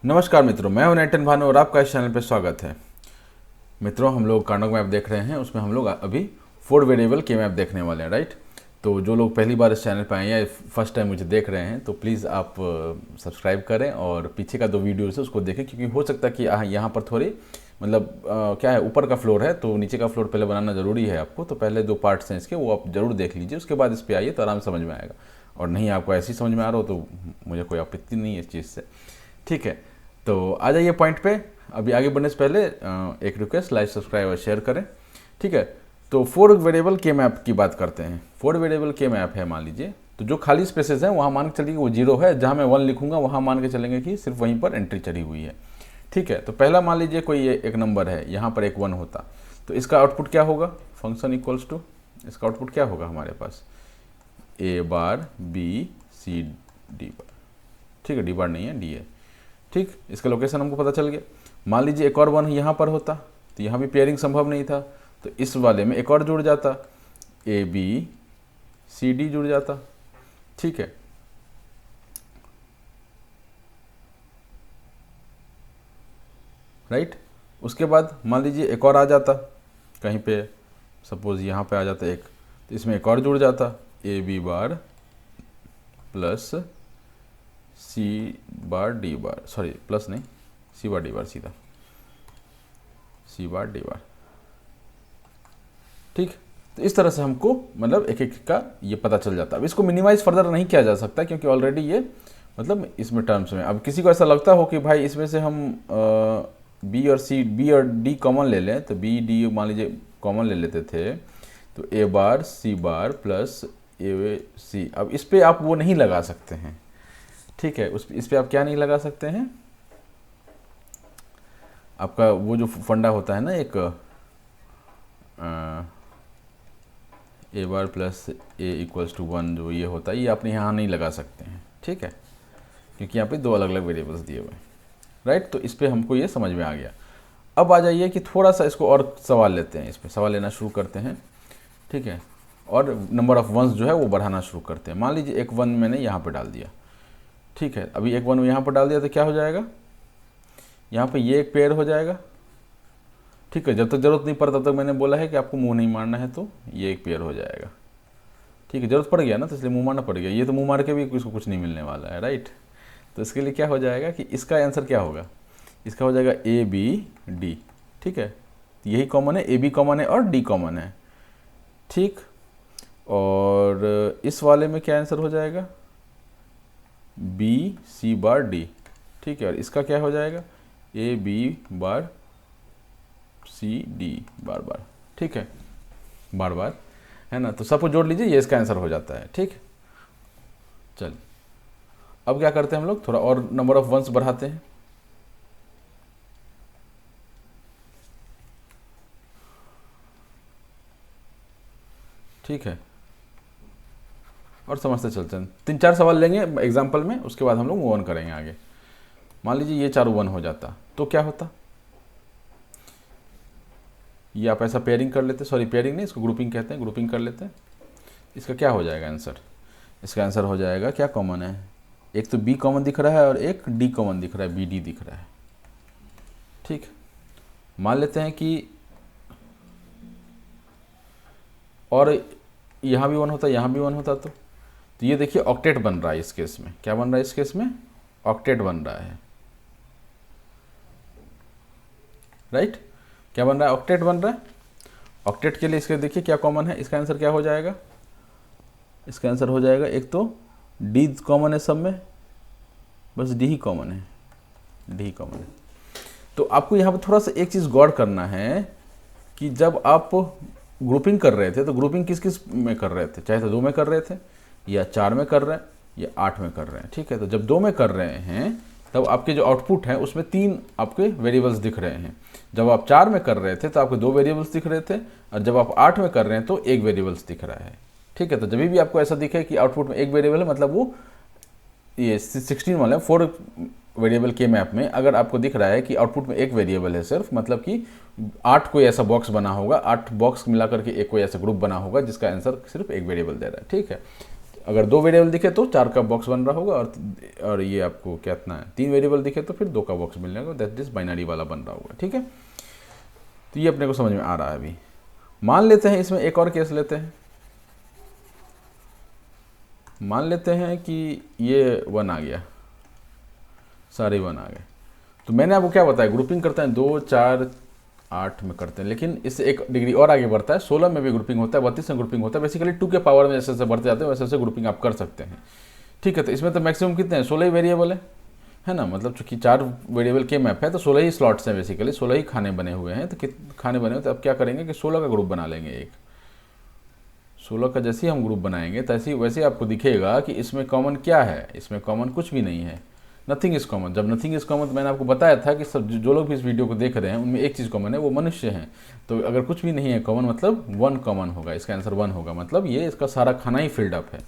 नमस्कार मित्रों, मैं हूं नैटन भानु और आपका इस चैनल पर स्वागत है। मित्रों, हम लोग कार्नोग मैप देख रहे हैं, उसमें हम लोग अभी 4 वेरिएबल के मैप देखने वाले हैं, राइट। तो जो लोग पहली बार इस चैनल पर आए या फर्स्ट टाइम मुझे देख रहे हैं तो प्लीज़ आप सब्सक्राइब करें और पीछे का 2 वीडियोज़ है उसको देखें, क्योंकि हो सकता है कि यहाँ पर थोड़ी मतलब क्या है, ऊपर का फ्लोर है तो नीचे का फ्लोर पहले बनाना ज़रूरी है आपको। तो पहले 2 पार्ट्स हैं इसके, वो आप ज़रूर देख लीजिए, उसके बाद इस पर आइए तो आराम से समझ में आएगा। और नहीं आपको ऐसे ही समझ में आ रहा हो तो मुझे कोई आपत्ति नहीं है इस चीज़ से, ठीक है। तो आ जाइए पॉइंट पे। अभी आगे बढ़ने से पहले एक रिक्वेस्ट, लाइक सब्सक्राइब और शेयर करें, ठीक है। तो 4 वेरिएबल के मैप की बात करते हैं। 4 वेरिएबल के मैप है, मान लीजिए, तो जो खाली स्पेसेस हैं वहाँ मान के चलिए वो 0 है, जहाँ मैं 1 लिखूंगा वहाँ मान के चलेंगे कि सिर्फ वहीं पर एंट्री चढ़ी हुई है, ठीक है। तो पहला मान लीजिए कोई एक नंबर है, यहाँ पर एक 1 होता तो इसका आउटपुट क्या होगा, फंक्शन इक्वल्स टू, इसका आउटपुट क्या होगा हमारे पास, ए bar B C D bar, ठीक है। डी बार नहीं है, डी है, ठीक। इसका लोकेशन हमको पता चल गया। मान लीजिए एक और 1 यहाँ पर होता तो यहाँ भी पेयरिंग संभव नहीं था, तो इस वाले में एक और जुड़ जाता, ए बी सी डी जुड़ जाता, ठीक है। राइट। उसके बाद मान लीजिए एक और आ जाता कहीं पे, सपोज यहाँ पे आ जाता एक, तो इसमें एक और जुड़ जाता, A B bar plus C bar D bar, sorry plus नहीं, सी बार डी बार, सीधा सी बार डी बार, ठीक। तो इस तरह से हमको मतलब एक एक का ये पता चल जाता। अब इसको मिनिमाइज फर्दर नहीं किया जा सकता क्योंकि ऑलरेडी ये मतलब इसमें टर्म्स में, अब किसी को ऐसा लगता हो कि भाई इसमें से हम बी और डी कॉमन ले लें, तो बी डी मान लीजिए कॉमन ले लेते थे, तो ए बार सी बार प्लस ए सी। अब इस पर आप वो नहीं लगा सकते हैं, ठीक है। इस पर आप क्या नहीं लगा सकते हैं, आपका वो जो फंडा होता है ना, एक ए बार प्लस ए इक्वल्स टू 1 जो ये होता है, ये आपने यहाँ नहीं लगा सकते हैं, ठीक है, क्योंकि यहाँ पे 2 अलग अलग वेरिएबल्स दिए हुए हैं, राइट। तो इस पर हमको ये समझ में आ गया। अब आ जाइए कि थोड़ा सा इसको और सवाल लेते हैं, इस पर सवाल लेना शुरू करते हैं, ठीक है। और नंबर ऑफ वंस जो है वो बढ़ाना शुरू करते हैं। मान लीजिए एक 1 मैंने यहाँ पर डाल दिया, ठीक है। अभी एक 1 यहाँ पर डाल दिया तो क्या हो जाएगा, यहाँ पे ये एक पेयर हो जाएगा, ठीक है। जब तक जरूरत नहीं पड़ता तब तक मैंने बोला है कि आपको मुंह नहीं मारना है, तो ये एक पेयर हो जाएगा, ठीक है। जरूरत पड़ गया ना तो इसलिए मुंह मारना पड़ गया, ये तो मुंह मार के भी इसको कुछ नहीं मिलने वाला है, राइट। तो इसके लिए क्या हो जाएगा कि इसका आंसर क्या होगा, इसका हो जाएगा ए बी डी, ठीक है। यही कॉमन है, ए बी कॉमन है और डी कॉमन है, ठीक। और इस वाले में क्या आंसर हो जाएगा, बी सी बार डी, ठीक है। और इसका क्या हो जाएगा, ए बी बार सी डी बार बार, ठीक है, बार बार, है ना। तो सबको जोड़ लीजिए, ये इसका आंसर हो जाता है, ठीक। चलिए अब क्या करते हैं हम लोग, थोड़ा और नंबर ऑफ वंस बढ़ाते हैं, ठीक है। और समझते चलते हैं, 3-4 सवाल लेंगे एग्जाम्पल में, उसके बाद हम लोग मूव ऑन करेंगे आगे। मान लीजिए ये चारों 1 हो जाता तो क्या होता, ये आप ऐसा पेयरिंग कर लेते, सॉरी पेयरिंग नहीं, इसको ग्रुपिंग कहते हैं, ग्रुपिंग कर लेते हैं। इसका क्या हो जाएगा आंसर, इसका आंसर हो जाएगा, क्या कॉमन है, एक तो बी कॉमन दिख रहा है और एक डी कॉमन दिख रहा है, बी डी दिख रहा है, ठीक। मान लेते हैं कि और यहाँ भी 1 होता, यहाँ भी 1 होता, तो ये देखिए ऑक्टेट बन रहा है इस केस में। क्या बन रहा है इस केस में, ऑक्टेट बन रहा है, राइट। क्या बन रहा है, ऑक्टेट बन रहा है। ऑक्टेट के लिए इसके देखिए क्या कॉमन है, इसका आंसर क्या हो जाएगा, इसका आंसर हो जाएगा, एक तो डी कॉमन है सब में, बस डी ही कॉमन है, डी ही कॉमन है। तो आपको यहाँ पर थोड़ा सा एक चीज़ गौर करना है कि जब आप ग्रुपिंग कर रहे थे तो ग्रुपिंग किस किस में कर रहे थे, चाहे तो 2 में कर रहे थे या 4 में कर रहे हैं या 8 में कर रहे हैं, ठीक है। तो जब 2 में कर रहे हैं तब आपके जो आउटपुट है उसमें 3 आपके वेरिएबल्स दिख रहे हैं। जब आप 4 में कर रहे थे तो आपको 2 वेरिएबल्स दिख रहे थे, और जब आप 8 में कर रहे हैं तो 1 वेरिएबल्स दिख रहा है, ठीक है। तो जब भी आपको ऐसा दिखे कि आउटपुट में 1 वेरिएबल है, मतलब वो ये 16 वाले 4 वेरिएबल के मैप में अगर आपको दिख रहा है कि आउटपुट में 1 वेरिएबल है सिर्फ, मतलब कि 8 कोई ऐसा बॉक्स बना होगा, 8 बॉक्स मिला करके एक कोई ऐसा ग्रुप बना होगा जिसका आंसर सिर्फ 1 वेरिएबल दे रहा है, ठीक है। अगर 2 वेरिएबल दिखे तो 4 का बॉक्स बन रहा होगा, और ये आपको क्या इतना है 3 वेरिएबल दिखे तो फिर 2 का बॉक्स मिल जाएगा, दैट इज बाइनरी वाला बन रहा होगा। ठीक है, तो ये अपने को समझ में आ रहा है। अभी मान लेते हैं इसमें एक और केस लेते हैं, मान लेते हैं कि ये 1 आ गया, सारे 1 आ गए। तो मैंने आपको क्या बताया, ग्रुपिंग करते हैं 2, 4, 8 में करते हैं, लेकिन इससे एक डिग्री और आगे बढ़ता है, 16 में भी ग्रुपिंग होता है, 32 में ग्रुपिंग होता है। बेसिकली 2 के पावर में जैसे जैसे बढ़ते जाते हैं वैसे वैसे ग्रुपिंग आप कर सकते हैं। ठीक है, तो इसमें तो मैक्सिमम कितने हैं, 16 ही वेरिएबल है ना, मतलब चूंकि 4 वेरिएबल के मैप है तो 16 ही स्लॉट्स हैं, बेसिकली 16 ही खाने बने हुए हैं। तो खाने बने हुए, तो अब क्या करेंगे कि 16 का ग्रुप बना लेंगे। एक 16 का जैसे ही हम ग्रुप बनाएंगे तैसे वैसे आपको दिखेगा कि इसमें कॉमन क्या है, इसमें कॉमन कुछ भी नहीं है, नथिंग इज कॉमन। जब नथिंग इज कॉमन तो मैंने आपको बताया था कि सब जो लोग भी इस वीडियो को देख रहे हैं उनमें एक चीज़ कॉमन है, वो मनुष्य हैं। तो अगर कुछ भी नहीं है कॉमन मतलब 1 कॉमन होगा, इसका आंसर 1 होगा, मतलब ये इसका सारा खाना ही फिल्ड अप है।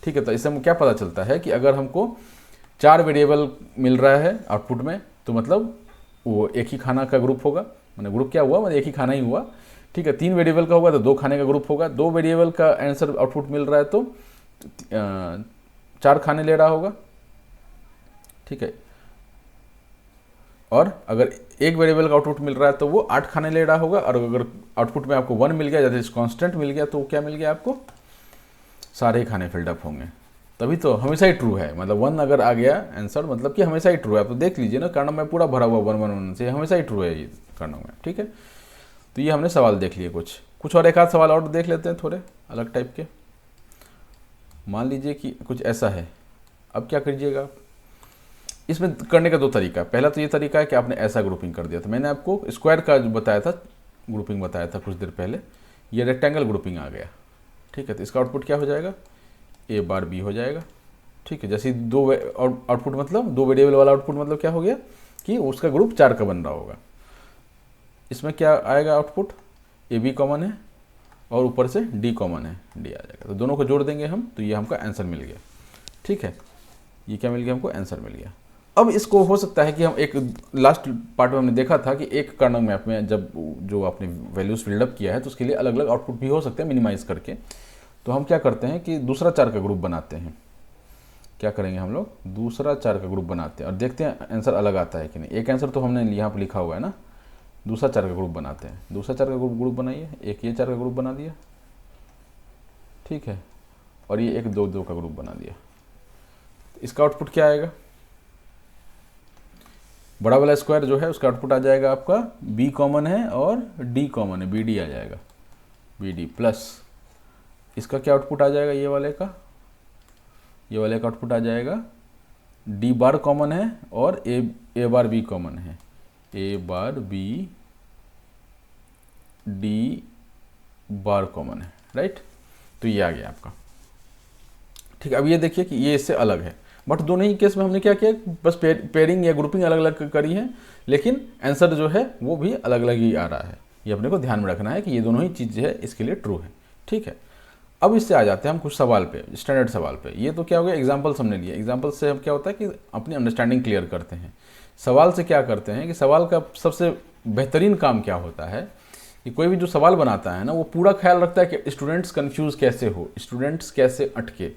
ठीक है, तो इससे हमको क्या पता चलता है कि अगर हमको 4 वेरिएबल मिल रहा है आउटपुट में तो मतलब वो एक ही खाना का ग्रुप होगा, मतलब ग्रुप क्या हुआ, मतलब एक ही खाना ही हुआ। ठीक है, 3 वेरिएबल का होगा तो 2 खाने का ग्रुप होगा, 2 वेरिएबल का आंसर आउटपुट मिल रहा है तो 4 खाने ले रहा होगा। ठीक है, और अगर एक वेरिएबल का आउटपुट मिल रहा है तो वो 8 खाने ले रहा होगा, और अगर आउटपुट में आपको 1 मिल गया, जैसे कांस्टेंट मिल गया, तो क्या मिल गया आपको, सारे ही खाने फिल्ड अप होंगे। तभी तो हमेशा ही ट्रू है, मतलब 1 अगर आ गया आंसर मतलब कि हमेशा ही ट्रू है। आप तो देख लीजिए ना, कार्नोग मैप पूरा भरा हुआ 1 1 1 से, हमेशा ही ट्रू है ये कार्नोग मैप। ठीक है, तो ये हमने सवाल देख लिए, कुछ और एक आध सवाल और देख लेते हैं थोड़े अलग टाइप के। मान लीजिए कि कुछ ऐसा है, अब क्या करिएगा, इसमें करने का 2 तरीका। पहला तो ये तरीका है कि आपने ऐसा ग्रुपिंग कर दिया था, मैंने आपको स्क्वायर का जो बताया था, ग्रुपिंग बताया था कुछ देर पहले, ये रेक्टेंगल ग्रुपिंग आ गया। ठीक है, तो इसका आउटपुट क्या हो जाएगा, ए बार बी हो जाएगा। ठीक है, जैसे 2 आउटपुट मतलब 2 वेरिएबल वाला आउटपुट मतलब क्या हो गया कि उसका ग्रुप 4 का बन रहा होगा। इसमें क्या आएगा आउटपुट, ए बी कॉमन है और ऊपर से डी कॉमन है, डी आ जाएगा। तो दोनों को जोड़ देंगे हम तो ये हमका आंसर मिल गया। ठीक है, ये क्या मिल गया हमको, आंसर मिल गया। अब इसको हो सकता है कि हम एक लास्ट पार्ट में हमने देखा था कि एक कार्नोग मैप में जब जो आपने वैल्यूज फिल्डअप किया है तो उसके लिए अलग अलग आउटपुट भी हो सकते हैं मिनिमाइज करके। तो हम क्या करते हैं कि दूसरा 4 का ग्रुप बनाते हैं। क्या करेंगे हम लोग, दूसरा 4 का ग्रुप बनाते हैं और देखते हैं आंसर अलग आता है कि नहीं। एक आंसर तो हमने यहाँ पर लिखा हुआ है ना, दूसरा 4 का ग्रुप बनाते हैं। दूसरा 4 का ग्रुप बनाइए, एक ये 4 का ग्रुप बना दिया, ठीक है, और ये एक 2 2 का ग्रुप बना दिया। इसका आउटपुट क्या आएगा, बड़ा वाला स्क्वायर जो है उसका आउटपुट आ जाएगा आपका बी कॉमन है और डी कॉमन है, बी डी आ जाएगा, बी डी प्लस इसका क्या आउटपुट आ जाएगा, ये वाले का आउटपुट आ जाएगा डी बार कॉमन है और ए बार बी कॉमन है, ए bar B D bar common है, राइट। तो ये आ गया आपका। ठीक है, अब ये देखिए कि ये इससे अलग है, बट दोनों ही केस में हमने क्या किया, बस पेयरिंग या ग्रुपिंग अलग अलग करी है, लेकिन आंसर जो है वो भी अलग अलग ही आ रहा है। ये अपने को ध्यान में रखना है कि ये दोनों ही चीज़ है इसके लिए ट्रू है। ठीक है, अब इससे आ जाते हैं हम कुछ सवाल पे, स्टैंडर्ड सवाल पे। ये तो क्या हो गया, एग्जाम्पल्स हमने लिए, एग्जाम्पल्स से हम क्या होता है कि अपनी अंडरस्टैंडिंग क्लियर करते हैं। सवाल से क्या करते हैं कि सवाल का सबसे बेहतरीन काम क्या होता है कि कोई भी जो सवाल बनाता है ना वो पूरा ख्याल रखता है कि स्टूडेंट्स कंफ्यूज कैसे हो, स्टूडेंट्स कैसे अटके,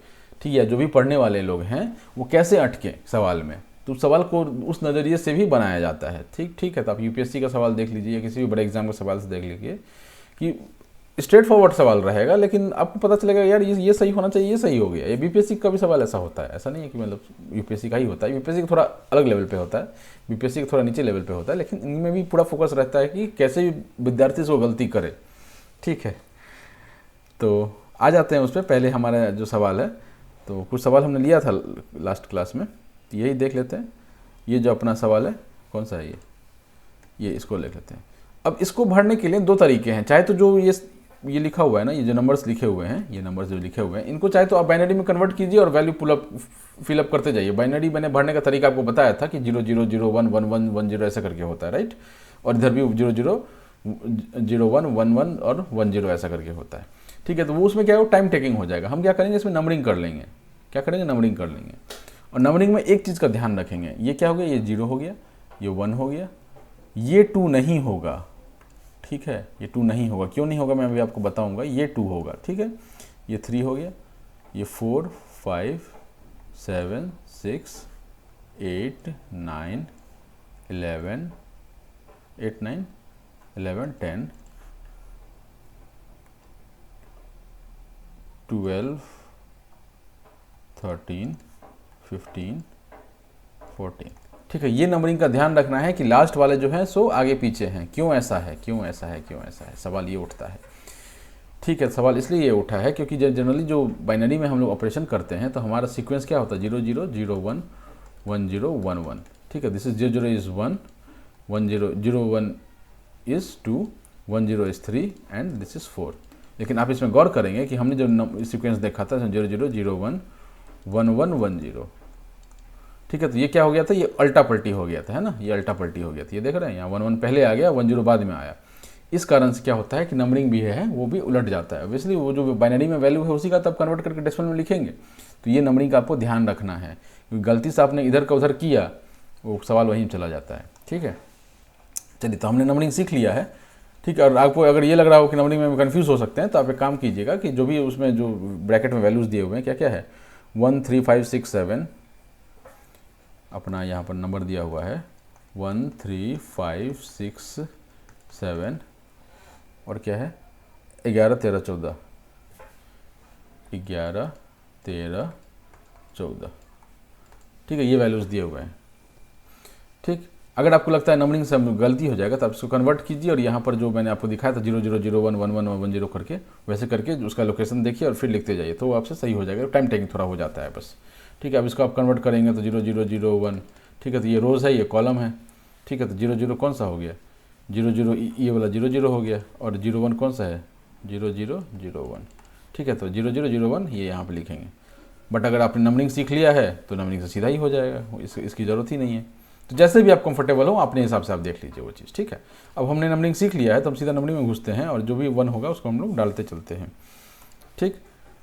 ठीक है, जो भी पढ़ने वाले लोग हैं वो कैसे अटके सवाल में। तो सवाल को उस नज़रिए से भी बनाया जाता है। ठीक है, तो आप यूपीएससी का सवाल देख लीजिए या किसी भी बड़े एग्जाम का सवाल से देख लीजिए कि स्ट्रेट फॉरवर्ड सवाल रहेगा, लेकिन आपको पता चलेगा यार ये सही होना चाहिए, ये सही हो गया। ये बीपीएससी का भी सवाल ऐसा होता है, ऐसा नहीं है कि मतलब यूपीएससी का ही होता है, यूपीएससी का थोड़ा अलग लेवल पे होता है, बीपीएससी का थोड़ा नीचे लेवल पे होता है, लेकिन इनमें भी पूरा फोकस रहता है कि कैसे विद्यार्थी से वो गलती करे। ठीक है, तो आ जाते हैं उस पर। पहले हमारा जो सवाल है, तो कुछ सवाल हमने लिया था लास्ट क्लास में, तो यही देख लेते हैं। ये जो अपना सवाल है कौन सा है, ये इसको देख लेते हैं। अब इसको भरने के लिए 2 तरीके हैं। चाहे तो जो ये लिखा हुआ है ना, ये जो नंबर्स लिखे हुए हैं, ये नंबर्स जो लिखे हुए हैं, इनको चाहे तो आप बाइनरी में कन्वर्ट कीजिए और वैल्यू फिलअप करते जाइए। बाइनरी मैंने भरने का तरीका आपको बताया था कि 0 0 0 1 1 1 1 0 ऐसा करके होता है, राइट। और इधर भी 0 0 0 1 1 1 और 1 0 ऐसा करके होता है। ठीक है, तो वो उसमें क्या है, टाइम टेकिंग हो जाएगा। हम क्या करेंगे, इसमें नंबरिंग कर लेंगे। क्या करेंगे, नंबरिंग कर लेंगे। और नंबरिंग में एक चीज़ का ध्यान रखेंगे, ये क्या हो गया, ये 0 हो गया, ये 1 हो गया, ये 2 नहीं होगा। ठीक है, ये 2 नहीं होगा, क्यों नहीं होगा मैं अभी आपको बताऊंगा। ये 2 होगा, ठीक है, ये 3 हो गया, ये 4 5 7 6 8 9 11 8 9 11 10 12 13 15 14। ठीक है, ये नंबरिंग का ध्यान रखना है कि लास्ट वाले जो हैं सो आगे पीछे हैं। क्यों ऐसा है, क्यों ऐसा है, क्यों ऐसा है, सवाल ये उठता है। ठीक है, सवाल इसलिए ये उठा है क्योंकि जनरली जो बाइनरी में हम लोग ऑपरेशन करते हैं तो हमारा सीक्वेंस क्या होता है, 0 0 0 1 1 0 1 1। ठीक है, this is 0 0 is 1 1 0 0 1 is 2 1 0 is 3 and this is 4। लेकिन आप इसमें गौर करेंगे कि हमने जो सीक्वेंस देखा था 0 0 0 1 1 1 1 0। ठीक है, तो ये क्या हो गया था, ये अल्टा पल्टी हो गया था, है ना, ये अल्टा पल्टी हो गया था। ये देख रहे हैं यहाँ 1 1 पहले आ गया, 1 0 बाद में आया। इस कारण से क्या होता है कि नंबरिंग भी है वो भी उलट जाता है। ऑब्वियसली वो जो बाइनरी में वैल्यू है उसी का तब कन्वर्ट करके डेसिमल में लिखेंगे। तो ये नंबरिंग का आपको ध्यान रखना है, क्योंकि गलती से आपने इधर का उधर किया वो सवाल वहीं चला जाता है। ठीक है, चलिए, तो हमने नंबरिंग सीख लिया है। ठीक है, और आपको अगर ये लग रहा हो कि नंबरिंग में कन्फ्यूज़ हो सकते हैं तो आप एक काम कीजिएगा कि जो भी उसमें जो ब्रैकेट में वैल्यूज़ दिए हुए हैं क्या क्या है, 1 3 5 6 7 अपना यहाँ पर नंबर दिया हुआ है 1 3 5 6 7 और क्या है 11 13 14 11 13 14। ठीक है, ये वैल्यूज़ दिए हुए हैं। ठीक, अगर आपको लगता है नंबरिंग से गलती हो जाएगा तो आप इसको कन्वर्ट कीजिए और यहाँ पर जो मैंने आपको दिखाया था 0 0 0 1 1 1 1 0 करके वैसे करके उसका लोकेशन देखिए और फिर लिखते जाइए तो वो आपसे सही हो जाएगा। टाइम टेकिंग थोड़ा हो जाता है बस। ठीक है, अब इसको आप कन्वर्ट करेंगे तो 0 0 0 1। ठीक है, तो ये रोज़ है, ये कॉलम है। ठीक है, तो 0 0 कौन सा हो गया, 0 0 ये वाला 0 0 हो गया और 0 1 कौन सा है 0 0 0 1। ठीक है, तो 0 0 0 1 ये यहाँ पे लिखेंगे। बट अगर आपने नंबरिंग सीख लिया है तो नंबरिंग से सीधा ही हो जाएगा, इसकी ज़रूरत ही नहीं है। तो जैसे भी आप कंफर्टेबल हो अपने हिसाब से आप देख लीजिए वो चीज़। ठीक है, अब हमने नंबरिंग सीख लिया है तो हम सीधा नंबरिंग में घुसते हैं और जो भी 1 होगा उसको हम लोग डालते चलते हैं। ठीक,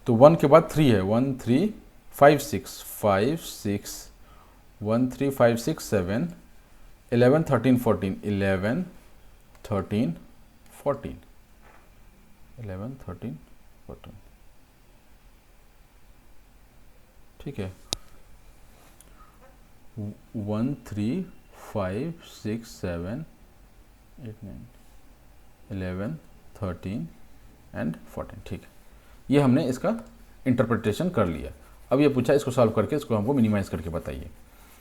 तो 1 के बाद 3 है 1 3 5 6 5 6 1 3 5 6 7 11 13 14 11 13 14 11 13 14। ठीक है, 1 3 5 6 7 8 9 11 13 एंड 14। ठीक है, ये हमने इसका इंटरप्रिटेशन कर लिया। अब ये पूछा इसको सॉल्व करके इसको हमको मिनिमाइज़ करके बताइए।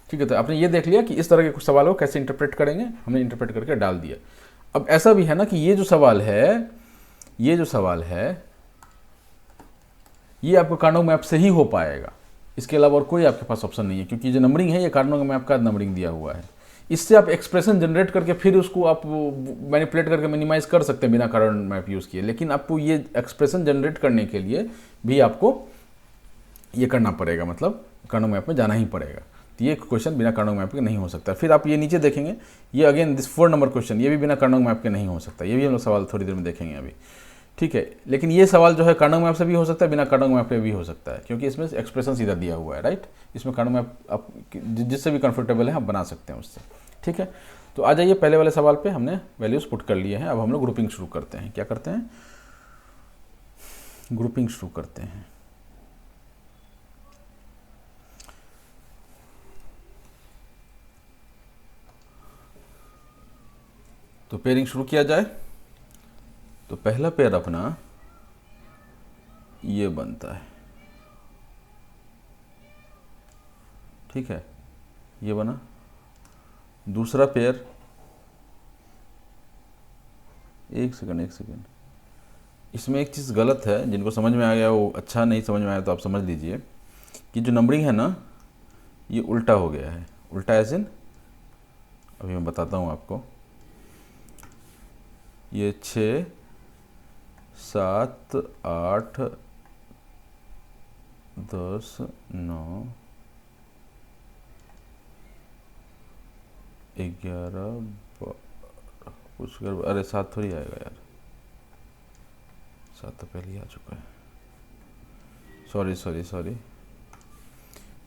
ठीक है, तो आपने ये देख लिया कि इस तरह के कुछ सवालों को कैसे इंटरप्रेट करेंगे, हमने इंटरप्रेट करके डाल दिया। अब ऐसा भी है ना कि ये जो सवाल है ये आपको कार्नोग मैप से ही हो पाएगा, इसके अलावा और कोई आपके पास ऑप्शन नहीं है, क्योंकि जो नंबरिंग है ये कार्नोग मैप का नंबरिंग दिया हुआ है। इससे आप एक्सप्रेशन जनरेट करके फिर उसको आप मैनिपुलेट करके मिनिमाइज कर सकते हैं बिना कार्नोग मैप यूज़ किए। लेकिन आपको ये एक्सप्रेशन जनरेट करने के लिए भी आपको ये करना पड़ेगा, मतलब कार्नोग मैप में जाना ही पड़ेगा। तो ये क्वेश्चन बिना कार्नोग मैप के नहीं हो सकता। फिर आप ये नीचे देखेंगे, ये अगेन दिस 4 नंबर क्वेश्चन, ये भी बिना कार्नोग मैप के नहीं हो सकता। ये भी हम लोग सवाल थोड़ी देर में देखेंगे अभी। ठीक है, लेकिन ये सवाल जो है कार्नोग मैप से भी हो सकता है, बिना कार्नोग मैप के भी हो सकता है, क्योंकि इसमें एक्सप्रेशन सीधा दिया हुआ है। राइट, इसमें कार्नोग मैप आप जिससे भी कंफर्टेबल है आप बना सकते हैं उससे। ठीक है, तो आ जाइए पहले वाले सवाल पे हमने वैल्यूज पुट कर लिए हैं। अब हम लोग ग्रुपिंग शुरू करते हैं। क्या करते हैं, ग्रुपिंग शुरू करते हैं। तो पेयरिंग शुरू किया जाए। तो पहला पेयर अपना ये बनता है। ठीक है, ये बना। दूसरा पेयर, एक सेकंड, इसमें एक चीज़ गलत है, जिनको समझ में आ गया वो अच्छा, नहीं समझ में आया तो आप समझ लीजिए कि जो नंबरिंग है ना ये उल्टा हो गया है। उल्टा एज इन, अभी मैं बताता हूँ आपको। ये 6 7 8 10 9 11 कुछ कर, अरे 7 थोड़ी आएगा यार, 7 तो पहले ही आ चुका है। सॉरी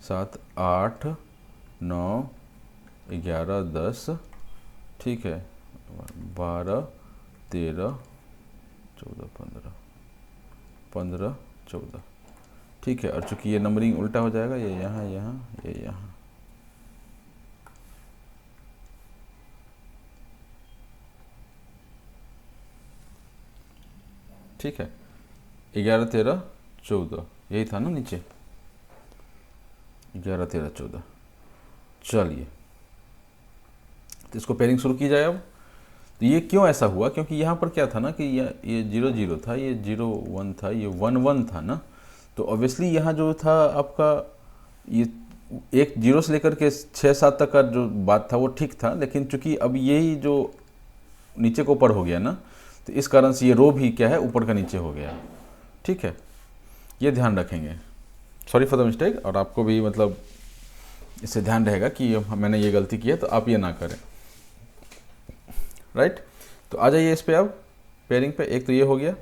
7 8 9 11 10। ठीक है, 12 13 14 15 14। ठीक है, और चूंकि ये नंबरिंग उल्टा हो जाएगा, ये यहाँ यहाँ ये यहाँ, ठीक है। 11 13 14 यही था ना नीचे, 11 13 14। चलिए, तो इसको पेयरिंग शुरू की जाए अब। तो ये क्यों ऐसा हुआ, क्योंकि यहाँ पर क्या था ना कि ये 0 0 था, ये 0 1 था, ये 1 1 था ना। तो ऑब्वियसली यहाँ जो था आपका ये एक 0 से लेकर के 6 7 तक का जो बात था वो ठीक था, लेकिन चूंकि अब यही जो नीचे को ऊपर हो गया ना, तो इस कारण से ये रो भी क्या है, ऊपर का नीचे हो गया। ठीक है, ये ध्यान रखेंगे। सॉरी फॉर द मिस्टेक, और आपको भी मतलब इससे ध्यान रहेगा कि मैंने ये गलती की है तो आप ये ना करें, राइट। तो आ जाइए इस पे अब पेयरिंग पे। एक तो ये हो गया,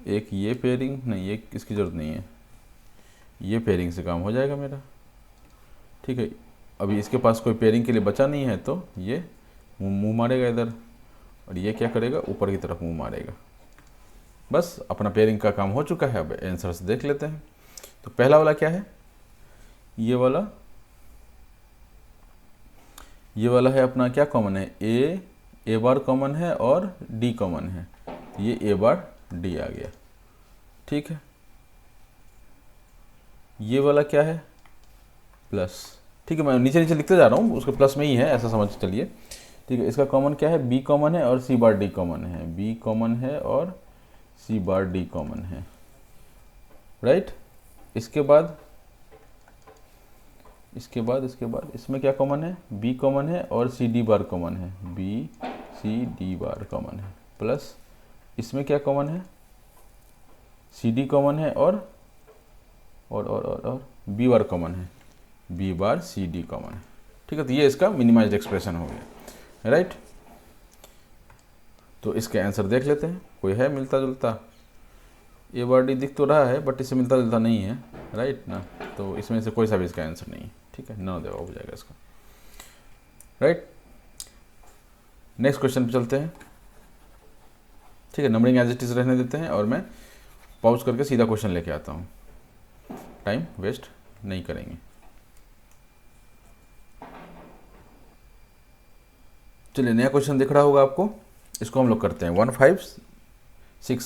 एक ये पेयरिंग नहीं, ये इसकी ज़रूरत नहीं है, ये पेयरिंग से काम हो जाएगा मेरा। ठीक है, अभी इसके पास कोई पेयरिंग के लिए बचा नहीं है, तो ये मुंह मारेगा इधर, और ये क्या करेगा, ऊपर की तरफ मुंह मारेगा। बस अपना पेयरिंग का काम हो चुका है। अब आंसर से देख लेते हैं। तो पहला वाला क्या है, ये वाला है अपना क्या कॉमन है, ए बार कॉमन है और डी कॉमन है, ये ए बार डी आ गया। ठीक है, ये वाला क्या है, प्लस। ठीक है, मैं नीचे नीचे लिखते जा रहा हूँ, उसके प्लस में ही है ऐसा समझ चलिए। ठीक है, इसका कॉमन क्या है, बी कॉमन है और सी बार डी कॉमन है, बी कॉमन है और सी बार डी कॉमन है, राइट। इसके बाद इसमें क्या कॉमन है, बी कॉमन है और सी डी बार कॉमन है, B C D bar common है, प्लस इसमें क्या कॉमन है, सी डी कॉमन है और बी बार कॉमन है, B bar C D common है। ठीक है, तो ये इसका मिनिमाइज्ड एक्सप्रेशन हो गया, राइट। तो इसके आंसर देख लेते हैं, कोई है मिलता जुलता। ए बार डी दिख तो रहा है बट इससे मिलता जुलता नहीं है, राइट ना। तो इसमें से कोई सा भी इसका आंसर नहीं है। ठीक है, नौ जवाब हो जाएगा इसका, राइट। नेक्स्ट क्वेश्चन पे चलते हैं। ठीक है, नंबरिंग एज इट इज रहने देते हैं और मैं पॉज करके सीधा क्वेश्चन लेके आता हूँ, टाइम वेस्ट नहीं करेंगे। चलिए, नया क्वेश्चन दिख रहा होगा आपको, इसको हम लोग करते हैं 1 5 6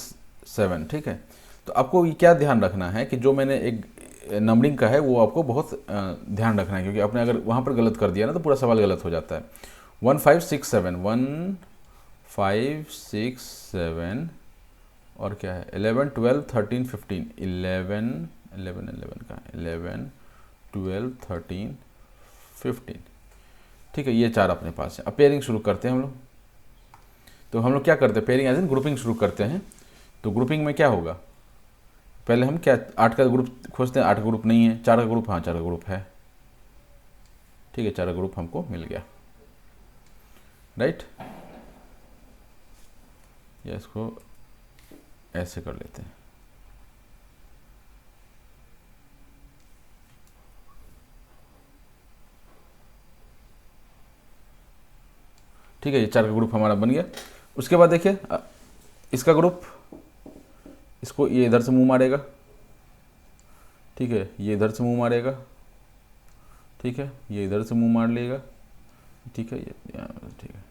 7। ठीक है, तो आपको ये क्या ध्यान रखना है कि जो मैंने एक नंबरिंग का है वो आपको बहुत ध्यान रखना है, क्योंकि आपने अगर वहाँ पर गलत कर दिया ना तो पूरा सवाल गलत हो जाता है। 1 5 6 7, 1 5 6 7 और क्या है 11 12 13 15, 11 का 11 12 13 15। ठीक है, ये चार अपने पास है। अब पेयरिंग शुरू करते हैं हम लोग। तो हम लोग क्या करते हैं, पेयरिंग एज इन ग्रुपिंग शुरू करते हैं। तो ग्रुपिंग में क्या होगा, पहले हम क्या 8 का ग्रुप खोजते हैं, 8 का ग्रुप नहीं है, 4 का ग्रुप, हाँ 4 का ग्रुप है। ठीक है, 4 का ग्रुप हमको मिल गया, राइट। या इसको ऐसे कर लेते हैं। ठीक है, ये 4 का ग्रुप हमारा बन गया। उसके बाद देखिए इसका ग्रुप, इसको ये इधर से मुंह मारेगा। ठीक है, ये इधर से मुंह मारेगा। ठीक है, ये इधर से मुंह मार लेगा। ठीक है, ये ठीक है।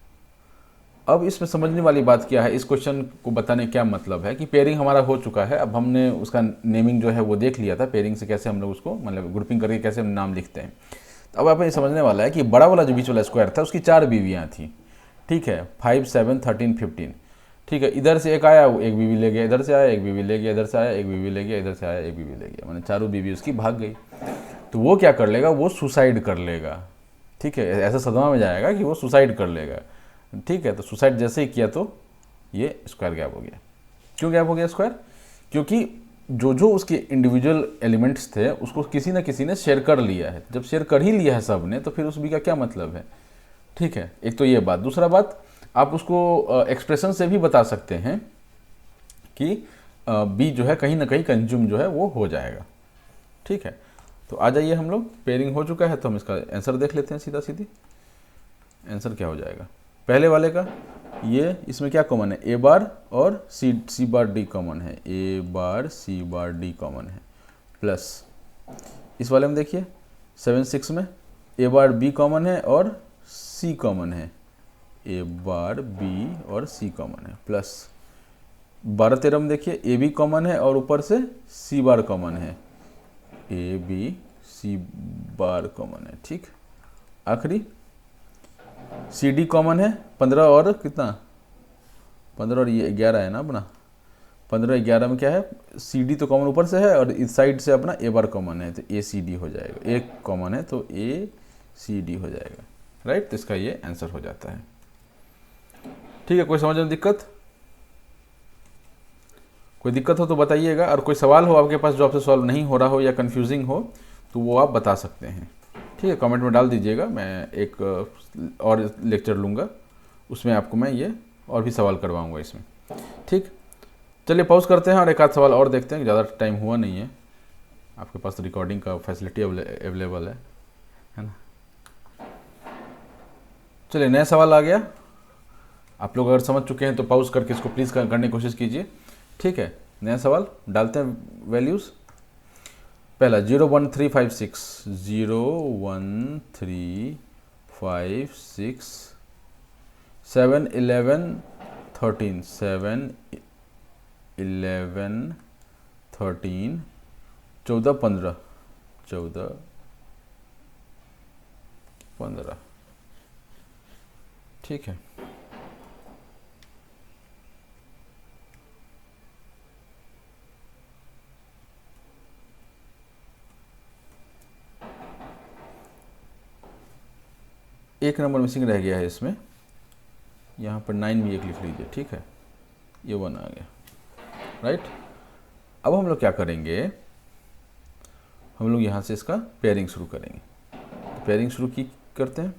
अब इसमें समझने वाली बात क्या है, इस क्वेश्चन को बताने क्या मतलब है कि पेयरिंग हमारा हो चुका है। अब हमने उसका नेमिंग जो है वो देख लिया था, पेयरिंग से कैसे हम लोग उसको मतलब ग्रुपिंग करके कैसे हम नाम लिखते हैं। तो अब आप ये समझने वाला है कि बड़ा वाला जो बीच वाला स्क्वायर था उसकी 4 बीवियाँ थी। ठीक है, 5 7 13 15। ठीक है, इधर से एक आया, वो एक बीवी ले गया, इधर से आया एक बीवी ले गया, इधर से आया एक बीवी ले गया, इधर से आया एक बीवी ले गया, मैंने चारों बीवी उसकी भाग गई। तो वो क्या कर लेगा, वो सुसाइड कर लेगा। ठीक है, ऐसा सदमा में जाएगा कि वो सुसाइड कर लेगा। ठीक है, तो सुसाइड जैसे ही किया तो ये स्क्वायर गैप हो गया। क्यों गैप हो गया स्क्वायर, क्योंकि जो जो उसके इंडिविजुअल एलिमेंट्स थे उसको किसी न किसी ने शेयर कर लिया है। जब शेयर कर ही लिया है सब ने, तो फिर उस बी का क्या मतलब है। ठीक है, एक तो ये बात। दूसरा बात, आप उसको एक्सप्रेशन से भी बता सकते हैं कि बी जो है कहीं ना कहीं कंज्यूम जो है वो हो जाएगा। ठीक है, तो आ जाइए हम लोग, पेयरिंग हो चुका है तो हम इसका आंसर देख लेते हैं सीधा सीधी। आंसर क्या हो जाएगा, पहले वाले का ये, इसमें क्या कॉमन है, ए बार और सी बार डी कॉमन है, ए बार सी बार डी कॉमन है, प्लस इस वाले में देखिए 7 6 में ए बार बी कॉमन है और सी कॉमन है, ए बार बी और सी कॉमन है, प्लस 12 13 में देखिए ए बी कॉमन है और ऊपर से सी बार कॉमन है, A B C bar common है। ठीक, आखिरी सी डी कॉमन है, 15 और कितना 15 और ये 11 है ना अपना, 15 11 में क्या है, सी डी तो कॉमन ऊपर से है और इस साइड से अपना ए बार कॉमन है, तो ए सी डी हो जाएगा, ए कॉमन है तो ए सी डी हो जाएगा, राइट। तो इसका ये आंसर हो जाता है। ठीक है, कोई समझ में दिक्कत, कोई दिक्कत हो तो बताइएगा, और कोई सवाल हो आपके पास जो आपसे सॉल्व नहीं हो रहा हो या कंफ्यूजिंग हो तो वो आप बता सकते हैं। ठीक है, कमेंट में डाल दीजिएगा, मैं एक और लेक्चर लूँगा, उसमें आपको मैं ये और भी सवाल करवाऊँगा इसमें। ठीक, चलिए पॉज करते हैं और एक आध सवाल और देखते हैं, ज़्यादा टाइम हुआ नहीं है, आपके पास रिकॉर्डिंग का फैसिलिटी अवेलेबल है ना। चलिए नया सवाल आ गया, आप लोग अगर समझ चुके हैं तो पॉज करके इसको प्लीज़ करने की कोशिश कीजिए। ठीक है, नया सवाल डालते हैं वैल्यूज़। पहला 0 1 3 5 6, 0 1 3 5 6 7 11 13, 7 11 13 14 15, 14 15। ठीक है, एक नंबर मिसिंग रह गया है इसमें, यहाँ पर 9 भी एक लिख लीजिए। ठीक है, ये 1 आ गया, राइट। अब हम लोग क्या करेंगे, हम लोग यहाँ से इसका पेयरिंग शुरू करेंगे। तो पेयरिंग शुरू की करते हैं,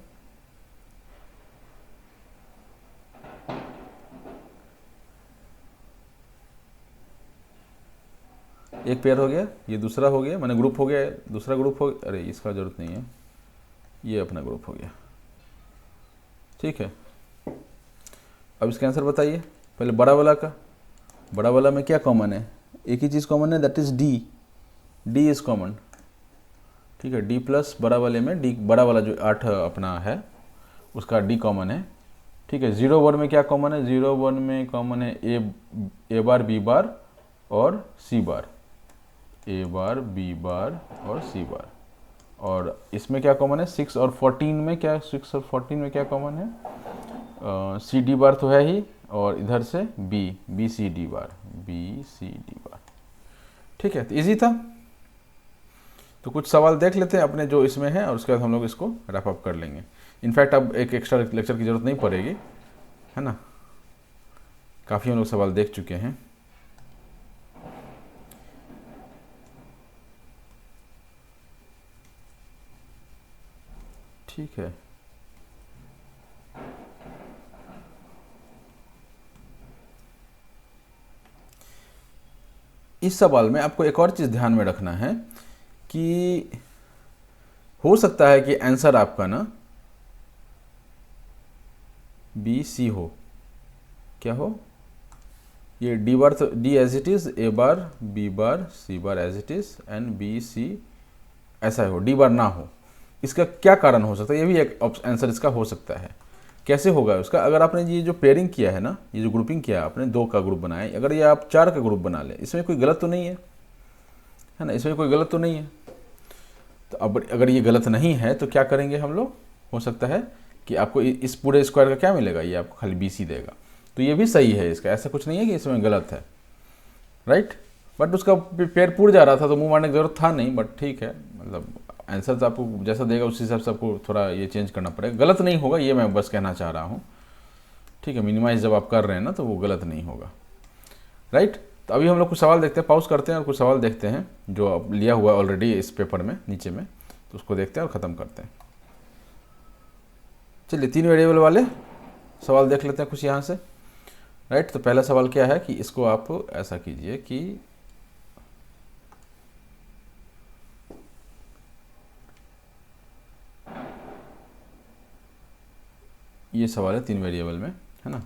एक पेयर हो गया, ये दूसरा हो गया, मैंने ग्रुप हो गया, दूसरा ग्रुप हो गया, अरे इसका जरूरत नहीं है, ये अपना ग्रुप हो गया। ठीक है, अब इसका आंसर बताइए। पहले बड़ा वाला का, बड़ा वाला में क्या कॉमन है, एक ही चीज़ कॉमन है, that is D, D is common. ठीक है, डी प्लस बड़ा वाले में डी, बड़ा वाला जो 8 अपना है उसका डी कॉमन है। ठीक है, 0 1 में क्या कॉमन है, 0 1 में कॉमन है ए बार बी बार और सी बार, ए बार बी बार और सी बार। और इसमें क्या कॉमन है, 6 और 14 में क्या, 6 और 14 में क्या कॉमन है, सी डी बार तो है ही, और इधर से B C D bar, B C D bar. ठीक है, तो इजी था। तो कुछ सवाल देख लेते हैं अपने जो इसमें है, और उसके बाद हम लोग इसको रैप अप कर लेंगे। इनफैक्ट अब एक एक्स्ट्रा लेक्चर की ज़रूरत नहीं पड़ेगी, है ना, काफ़ी हम लोग सवाल देख चुके हैं। ठीक है, इस सवाल में आपको एक और चीज़ ध्यान में रखना है कि हो सकता है कि आंसर आपका ना बी सी हो, क्या हो, ये डी बार तो D as it is, A bar B bar C bar as it is, and B C ऐसा हो, डी बार ना हो। इसका क्या कारण हो सकता है, ये भी एक आंसर इसका हो सकता है। कैसे होगा उसका, अगर आपने ये जो पेयरिंग किया है ना, ये जो ग्रुपिंग किया है आपने, 2 का ग्रुप बनाया, अगर ये आप 4 का ग्रुप बना लें, इसमें कोई गलत तो नहीं है ना, इसमें कोई गलत तो नहीं है। तो अब अगर ये गलत नहीं है तो क्या करेंगे हम लोग, हो सकता है कि आपको इस पूरे स्क्वायर का क्या मिलेगा, ये आपको खाली BC देगा, तो ये भी सही है इसका, ऐसा कुछ नहीं है कि इसमें गलत है, राइट। बट उसका पेड़ पूर जा रहा था तो मुंह मारने की जरूरत था नहीं, बट ठीक है, मतलब आंसर तो आपको जैसा देगा उस हिसाब से आपको थोड़ा ये चेंज करना पड़ेगा, गलत नहीं होगा, ये मैं बस कहना चाह रहा हूँ। ठीक है, मिनिमाइज जब आप कर रहे हैं ना तो वो गलत नहीं होगा, राइट। तो अभी हम लोग कुछ सवाल देखते हैं, पॉज करते हैं और कुछ सवाल देखते हैं जो अब लिया हुआ है ऑलरेडी इस पेपर में नीचे में, तो उसको देखते हैं और ख़त्म करते हैं। चलिए 3 वेरिएबल वाले सवाल देख लेते हैं कुछ यहाँ से, राइट। तो पहला सवाल क्या है कि इसको आप ऐसा कीजिए कि ये सवाल है 3 वेरिएबल में, है ना।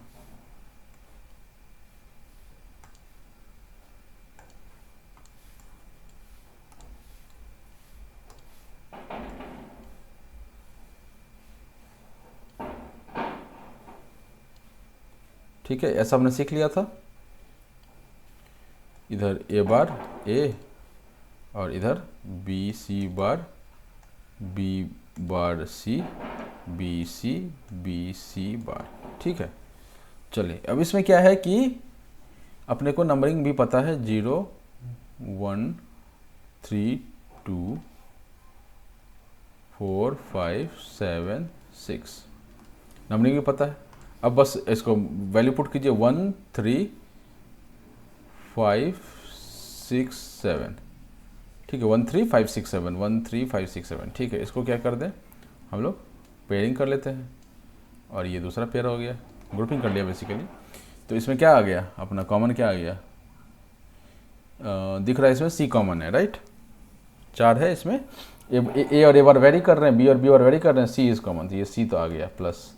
ठीक है, ऐसा हमने सीख लिया था। इधर ए बार ए और इधर B C bar B bar C B C B C bar. ठीक है, चलिए अब इसमें क्या है कि अपने को नंबरिंग भी पता है, 0 1 3 2 4 5 7 6 नंबरिंग भी पता है। अब बस इसको वैल्यू पुट कीजिए 1 3 5 6 7। ठीक है, 1 3 5 6 7 1 3 5 6 7। ठीक है, इसको क्या कर दें हम लोग, पेयरिंग कर लेते हैं और ये दूसरा पेयर हो गया, ग्रुपिंग कर लिया बेसिकली। तो इसमें क्या आ गया अपना कॉमन, क्या आ गया, दिख रहा है इसमें सी कॉमन है, राइट। 4 है इसमें, ए और ए बार वेरी कर रहे हैं, बी और बी बार वेरी कर रहे हैं, सी इज कॉमन, तो ये सी तो आ गया। प्लस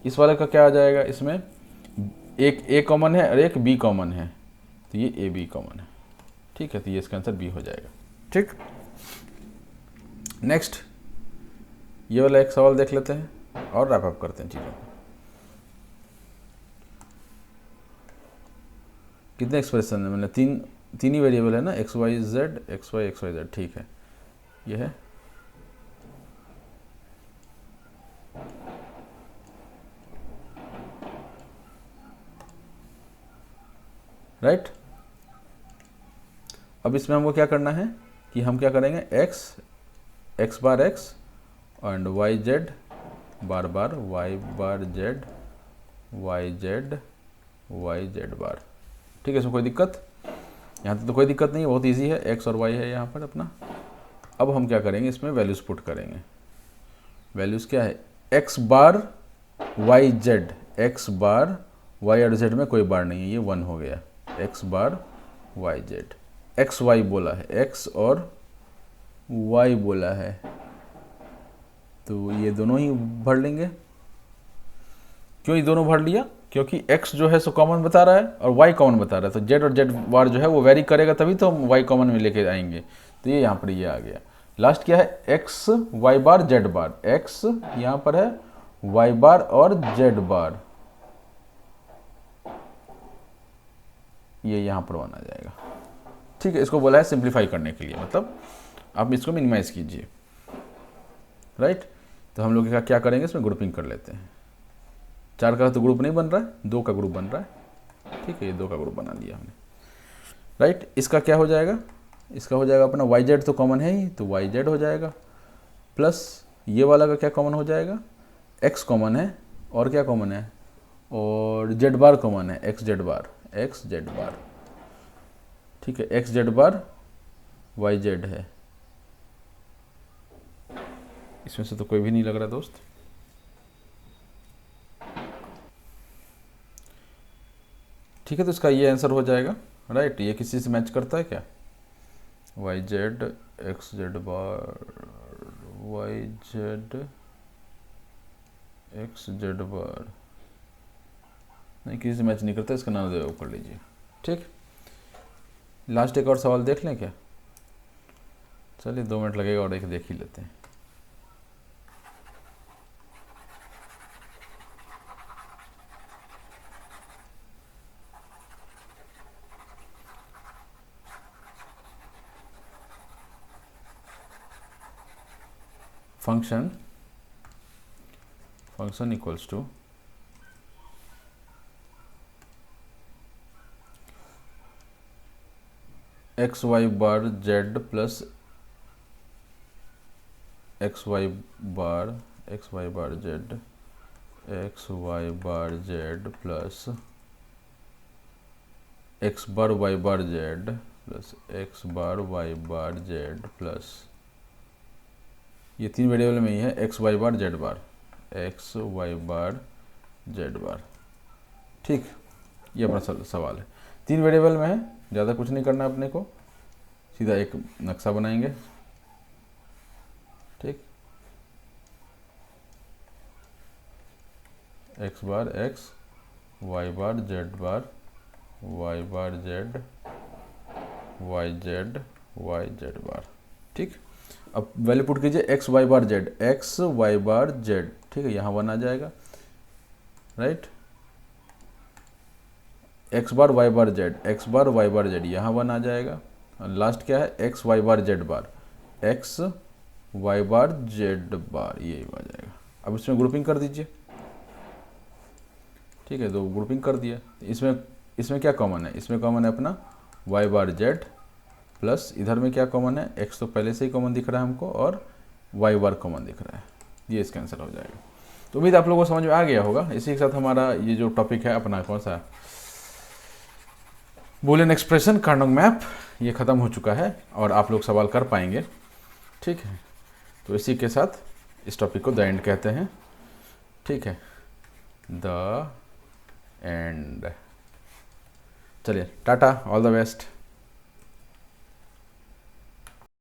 इस वाले का क्या आ जाएगा, इसमें एक ए कॉमन है और एक बी कॉमन है, तो ये ए बी कॉमन है। ठीक है, तो ये इसका आंसर बी हो जाएगा। ठीक, नेक्स्ट ये वाला एक सवाल देख लेते हैं और रैप अप करते हैं चीज़ों को। कितने एक्सप्रेशन है, मतलब तीन ही वेरिएबल है ना, X Y Z X Y Z. ठीक है, ये है राइट। अब इसमें हमको क्या करना है कि हम क्या करेंगे, X bar X and Y Z bar bar Y bar Z Y Z bar. ठीक है, इसमें कोई दिक्कत, यहाँ तक तो कोई दिक्कत नहीं है, बहुत इजी है, एक्स और वाई है यहाँ पर अपना। अब हम क्या करेंगे, इसमें वैल्यूज़ पुट करेंगे। वैल्यूज़ क्या है, x bar Y Z, x bar Y और जेड में कोई बार नहीं है, ये 1 हो गया, x bar Y Z. X Y बोला है, एक्स और वाई बोला है, तो ये दोनों ही भर लेंगे। क्यों ये दोनों भर लिया, क्योंकि x जो है सो कॉमन बता रहा है और y कॉमन बता रहा है, तो z और z बार जो है वो वेरी करेगा, तभी तो हम y कॉमन में लेके आएंगे। तो ये यहाँ पर ये आ गया। लास्ट क्या है, x y बार z बार, x यहाँ पर है y बार और z बार, ये यहाँ पर बना जाएगा। ठीक है, इसको बोला है सिंप्लीफाई करने के लिए, मतलब आप इसको मिनिमाइज कीजिए, राइट। तो हम लोग क्या करेंगे, इसमें ग्रुपिंग कर लेते हैं। 4 का तो ग्रुप नहीं बन रहा है, 2 का ग्रुप बन रहा है। ठीक है, ये 2 का ग्रुप बना लिया हमने, राइट। इसका क्या हो जाएगा, इसका हो जाएगा अपना वाई जेड तो कॉमन है ही, तो वाई जेड हो जाएगा। प्लस ये वाला का क्या कॉमन हो जाएगा, एक्स कॉमन है और क्या कॉमन है, और जेड बार कॉमन है, एक्स जेड बार। ठीक है, एक्स जेड बार वाई जेड है, इसमें से तो कोई भी नहीं लग रहा दोस्त। ठीक है, तो इसका ये आंसर हो जाएगा, राइट। ये किसी से मैच करता है क्या, वाई जेड एक्स जेड बार वाई जेड एक्स जेड बार, नहीं किसी से मैच नहीं करता, इसका नाम दे कर लीजिए। ठीक, लास्ट एक और सवाल देख लें क्या, चलिए 2 मिनट लगेगा और एक देख ही लेते हैं। function equals to X Y bar Z plus X Y bar Z plus X bar Y bar Z plus X bar Y bar Z plus ये 3 वेरिएबल में ही है, X Y bar Z bar, X Y bar Z bar. ठीक, ये अपना सवाल है, 3 variable में है, ज़्यादा कुछ नहीं करना अपने को, सीधा एक नक्शा बनाएंगे। ठीक, x bar X Y bar Z बार Y bar Z Y Z bar. ठीक, अब वैल्यू पुट कीजिए एक्स वाई बार जेड। ठीक है, यहाँ 1 आ जाएगा, right. X bar Y bar Z, x bar Y bar Z, यहाँ 1 आ जाएगा। और लास्ट क्या है, X Y bar Z bar, X Y bar Z बार, ये आ जाएगा। अब इसमें ग्रुपिंग कर दीजिए, ठीक है, तो ग्रुपिंग कर दिया। इसमें क्या कॉमन है, इसमें कॉमन है अपना वाई बार जेड प्लस इधर में क्या कॉमन है, एक्स तो पहले से ही कॉमन दिख रहा है हमको और वाई बार कॉमन दिख रहा है, ये इसका आंसर हो जाएगा। तो उम्मीद आप लोगों को समझ में आ गया होगा। इसी के साथ हमारा ये जो टॉपिक है अपना कौन सा बूलियन एक्सप्रेशन कार्नोग मैप, ये ख़त्म हो चुका है और आप लोग सवाल कर पाएंगे, ठीक है। तो इसी के साथ इस टॉपिक को द एंड कहते हैं, ठीक है, द एंड। चलिए टाटा, ऑल द बेस्ट।